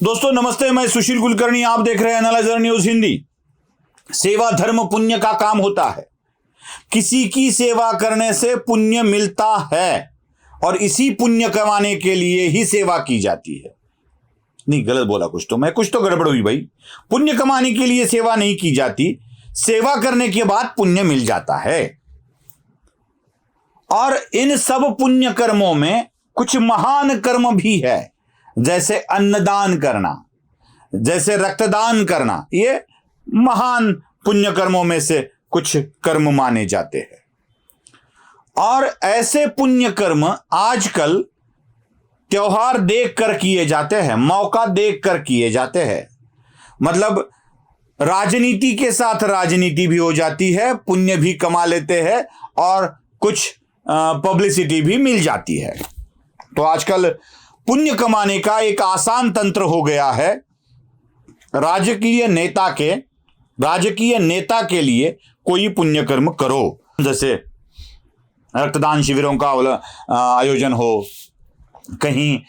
दोस्तों नमस्ते, मैं सुशील कुलकर्णी, आप देख रहे हैं एनालाइजर न्यूज हिंदी। सेवा धर्म पुण्य का काम होता है। किसी की सेवा करने से पुण्य मिलता है और इसी पुण्य कमाने के लिए ही सेवा की जाती है। नहीं, गलत बोला कुछ तो गड़बड़ हुई भाई। पुण्य कमाने के लिए सेवा नहीं की जाती, सेवा करने के बाद पुण्य मिल जाता है। और इन सब पुण्य कर्मों में कुछ महान कर्म भी है, जैसे अन्नदान करना, जैसे रक्तदान करना। ये महान पुण्य कर्मों में से कुछ कर्म माने जाते हैं। और ऐसे पुण्य कर्म आजकल त्योहार देखकर किए जाते हैं, मौका देखकर किए जाते हैं। मतलब राजनीति के साथ राजनीति भी हो जाती है, पुण्य भी कमा लेते हैं और कुछ पब्लिसिटी भी मिल जाती है। तो आजकल पुण्य कमाने का एक आसान तंत्र हो गया है। राजकीय नेता के लिए कोई पुण्य कर्म करो, जैसे रक्तदान शिविरों का आयोजन हो, कहीं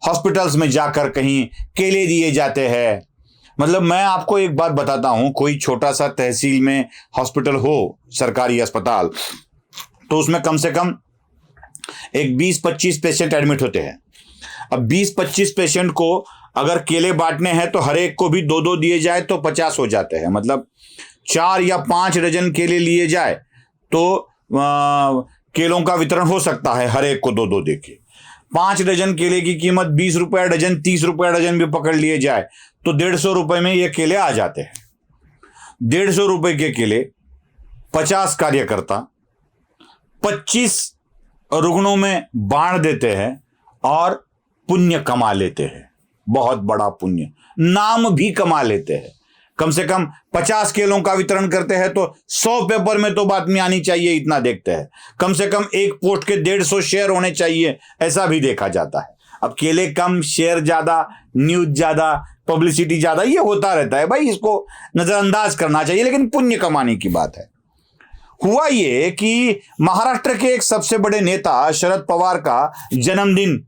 हॉस्पिटल्स में जाकर कहीं केले दिए जाते हैं। मतलब मैं आपको एक बात बताता हूं, कोई छोटा सा तहसील में हॉस्पिटल हो, सरकारी अस्पताल, तो उसमें कम से कम एक 20-25 पेशेंट एडमिट होते हैं। अब 20-25 पेशेंट को अगर केले बांटने हैं तो हर एक को भी 2-2 दिए जाए तो 50 हो जाते हैं। मतलब 4 या 5 डजन केले लिए जाए तो केलों का वितरण हो सकता है, हर एक को 2-2 देके। 5 डजन केले की कीमत 20 रुपये डजन, 30 रुपये डजन भी पकड़ लिए जाए तो 150 रुपये में ये केले आ जाते हैं। 150 रुपये के केले 50 कार्यकर्ता 25 रुग्णों में बांट देते हैं और पुण्य कमा लेते हैं। बहुत बड़ा पुण्य, नाम भी कमा लेते हैं। कम से कम 50 केलों का वितरण करते हैं तो 100 पेपर में तो बात में आनी चाहिए, इतना देखते हैं। कम से कम एक पोस्ट के 150 शेयर होने चाहिए, ऐसा भी देखा जाता है। अब केले कम, शेयर ज्यादा, न्यूज ज्यादा, पब्लिसिटी ज्यादा, ये होता रहता है भाई, इसको नजरअंदाज करना चाहिए। लेकिन पुण्य कमाने की बात है। हुआ ये कि महाराष्ट्र के एक सबसे बड़े नेता शरद पवार का जन्मदिन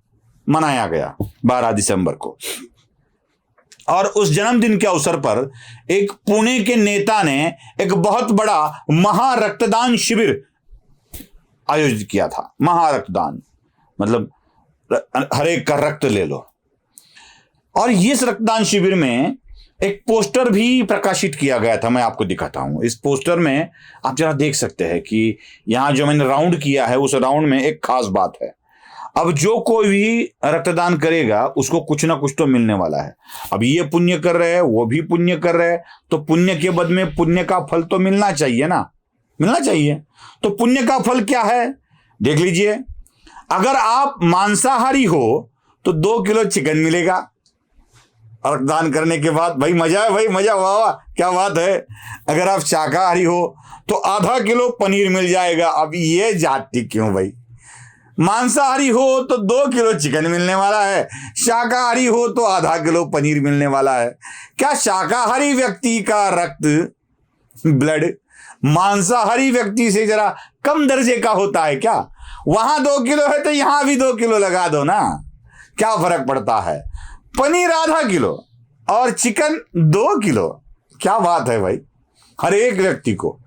मनाया गया 12 दिसंबर को, और उस जन्मदिन के अवसर पर एक पुणे के नेता ने एक बहुत बड़ा महारक्तदान शिविर आयोजित किया था। महारक्तदान मतलब हर एक का रक्त ले लो। और इस रक्तदान शिविर में एक पोस्टर भी प्रकाशित किया गया था, मैं आपको दिखाता हूं। इस पोस्टर में आप जरा देख सकते हैं कि यहां जो मैंने राउंड किया है, उस राउंड में एक खास बात है। अब जो कोई भी रक्तदान करेगा उसको कुछ ना कुछ तो मिलने वाला है। अब ये पुण्य कर रहे हैं, वो भी पुण्य कर रहे हैं, तो पुण्य के बदले में पुण्य का फल तो मिलना चाहिए ना, मिलना चाहिए। तो पुण्य का फल क्या है, देख लीजिए। अगर आप मांसाहारी हो तो 2 किलो चिकन मिलेगा रक्तदान करने के बाद। भाई मजा है, भाई मजा, वाह वाह क्या बात है। अगर आप शाकाहारी हो तो आधा किलो पनीर मिल जाएगा। अब ये जाति क्यों भाई, मांसाहारी हो तो 2 किलो चिकन मिलने वाला है, शाकाहारी हो तो आधा किलो पनीर मिलने वाला है। क्या शाकाहारी व्यक्ति का रक्त ब्लड मांसाहारी व्यक्ति से जरा कम दर्जे का होता है क्या? वहां 2 किलो है तो यहां भी 2 किलो लगा दो ना, क्या फर्क पड़ता है। पनीर आधा किलो और चिकन 2 किलो, क्या बात है भाई, हर एक व्यक्ति को।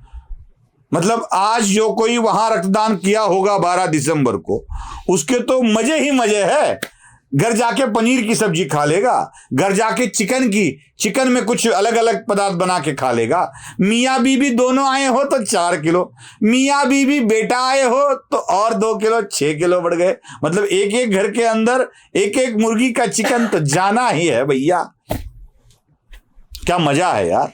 मतलब आज जो कोई वहां रक्तदान किया होगा 12 दिसंबर को, उसके तो मजे ही मजे है। घर जाके पनीर की सब्जी खा लेगा, घर जाके चिकन में कुछ अलग अलग पदार्थ बना के खा लेगा। मियाँ बीबी दोनों आए हो तो 4 किलो, मियाँ बीबी बेटा आए हो तो और 2 किलो, 6 किलो बढ़ गए। मतलब एक एक घर के अंदर एक एक मुर्गी का चिकन तो जाना ही है भैया। क्या मजा है यार।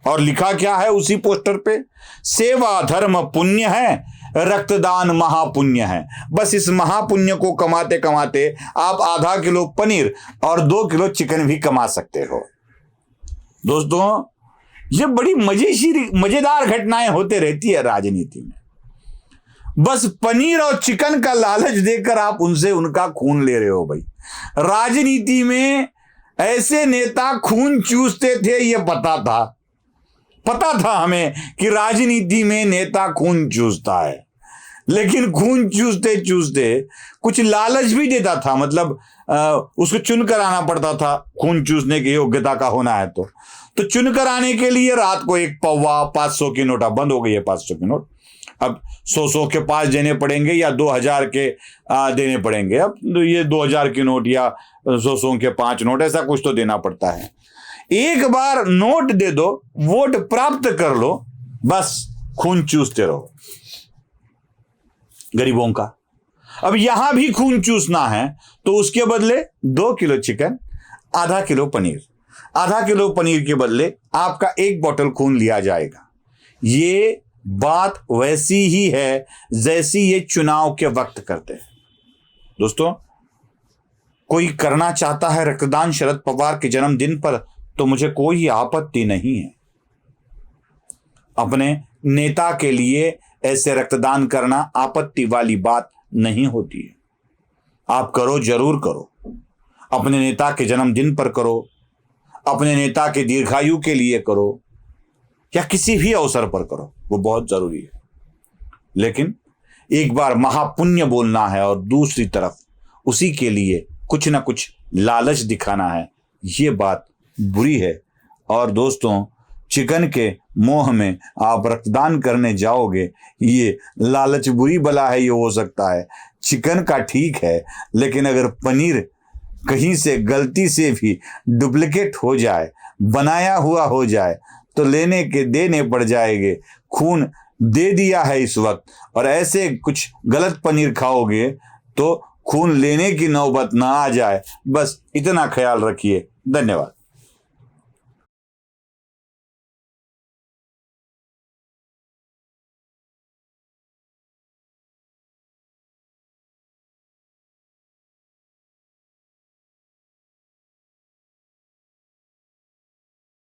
और लिखा क्या है उसी पोस्टर पे, सेवा धर्म पुण्य है, रक्तदान महापुण्य है। बस इस महापुण्य को कमाते कमाते आप आधा किलो पनीर और 2 किलो चिकन भी कमा सकते हो। दोस्तों ये बड़ी मजेदार घटनाएं होते रहती है राजनीति में। बस पनीर और चिकन का लालच देकर आप उनसे उनका खून ले रहे हो भाई। राजनीति में ऐसे नेता खून चूसते थे, ये पता था हमें कि राजनीति में नेता खून चूसता है। लेकिन खून चूसते चूसते कुछ लालच भी देता था, मतलब उसको चुनकर आना पड़ता था, खून चूसने की योग्यता का होना है तो चुनकर आने के लिए रात को एक पौवा 500 की नोट, अब बंद हो गई है 500 की नोट, अब 100 के 5 देने पड़ेंगे या 2000 के देने पड़ेंगे। अब ये 2000 की नोट या 100 के 5 नोट, ऐसा कुछ तो देना पड़ता है। एक बार नोट दे दो, वोट प्राप्त कर लो, बस खून चूसते रहो गरीबों का। अब यहां भी खून चूसना है तो उसके बदले 2 किलो चिकन, आधा किलो पनीर, आधा किलो पनीर के बदले आपका 1 बोतल खून लिया जाएगा। ये बात वैसी ही है जैसी ये चुनाव के वक्त करते हैं। दोस्तों, कोई करना चाहता है रक्तदान शरद पवार के जन्मदिन पर तो मुझे कोई आपत्ति नहीं है। अपने नेता के लिए ऐसे रक्तदान करना आपत्ति वाली बात नहीं होती है। आप करो, जरूर करो, अपने नेता के जन्मदिन पर करो, अपने नेता के दीर्घायु के लिए करो, या किसी भी अवसर पर करो, वो बहुत जरूरी है। लेकिन एक बार महापुण्य बोलना है और दूसरी तरफ उसी के लिए कुछ ना कुछ लालच दिखाना है, ये बात बुरी है। और दोस्तों, चिकन के मोह में आप रक्तदान करने जाओगे, ये लालच बुरी बला है। ये हो सकता है चिकन का ठीक है, लेकिन अगर पनीर कहीं से गलती से भी डुप्लीकेट हो जाए, बनाया हुआ हो जाए, तो लेने के देने पड़ जाएंगे। खून दे दिया है इस वक्त और ऐसे कुछ गलत पनीर खाओगे तो खून लेने की नौबत ना आ जाए, बस इतना ख्याल रखिए। धन्यवाद।